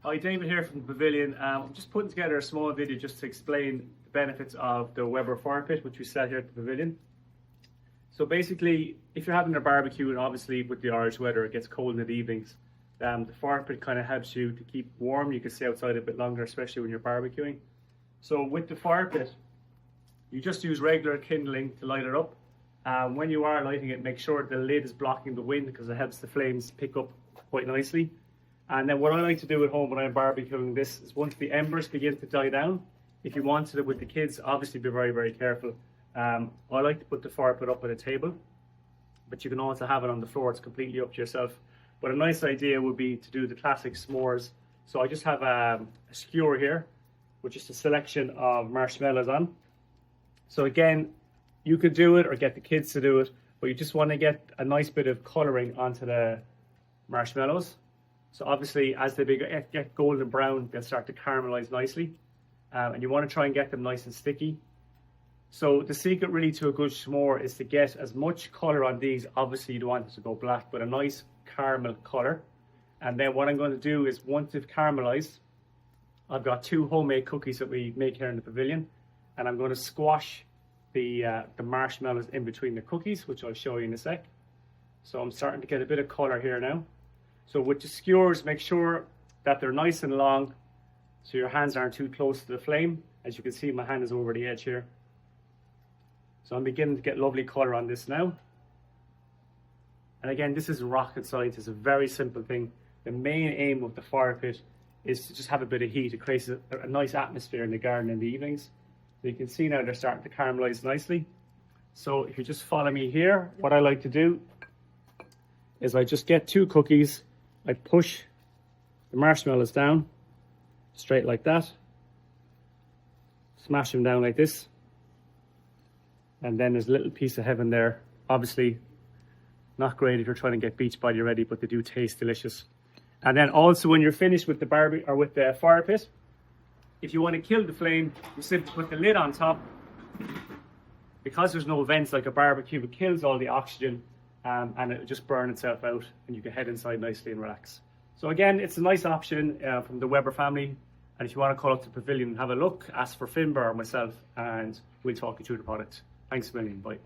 Hi, David here from the Pavilion. I'm just putting together a small video just to explain the benefits of the Weber fire pit, which we sell here at the Pavilion. So basically, if you're having a barbecue, and obviously with the Irish weather, it gets cold in the evenings, the fire pit kind of helps you to keep warm. You can stay outside a bit longer, especially when you're barbecuing. So with the fire pit, you just use regular kindling to light it up. When you are lighting it, make sure the lid is blocking the wind because it helps the flames pick up quite nicely. And then what I like to do at home when I'm barbecuing this is once the embers begin to die down, if you wanted it with the kids, obviously be very, very careful. I like to put the fire pit up on a table, but you can also have it on the floor. It's completely up to yourself. But a nice idea would be to do the classic s'mores. So I just have a skewer here, which is a selection of marshmallows on. So again, you could do it or get the kids to do it, but you just want to get a nice bit of colouring onto the marshmallows. So obviously, as they get golden brown, they'll start to caramelize nicely. And you want to try and get them nice and sticky. So the secret really to a good s'more is to get as much colour on these. Obviously, you don't want it to go black, but a nice caramel colour. And then what I'm going to do is once they've caramelized, I've got 2 homemade cookies that we make here in the Pavilion. And I'm going to squash the marshmallows in between the cookies, which I'll show you in a sec. So I'm starting to get a bit of colour here now. So with the skewers, make sure that they're nice and long so your hands aren't too close to the flame. As you can see, my hand is over the edge here. So I'm beginning to get lovely colour on this now. And again, this is rocket science. It's a very simple thing. The main aim of the fire pit is to just have a bit of heat. It creates a nice atmosphere in the garden in the evenings. So you can see now they're starting to caramelize nicely. So if you just follow me here, what I like to do is I just get 2 cookies. I push the marshmallows down, straight like that. Smash them down like this. And then there's a little piece of heaven there. Obviously, not great if you're trying to get beach body ready, but they do taste delicious. And then also when you're finished with the barbecue or with the fire pit, if you want to kill the flame, you simply put the lid on top. Because there's no vents like a barbecue, it kills all the oxygen. And it'll just burn itself out and you can head inside nicely and relax. So again, it's a nice option from the Weber family. And if you want to call up the Pavilion and have a look, ask for Finbar or myself and we'll talk you through the product. Thanks a million, bye.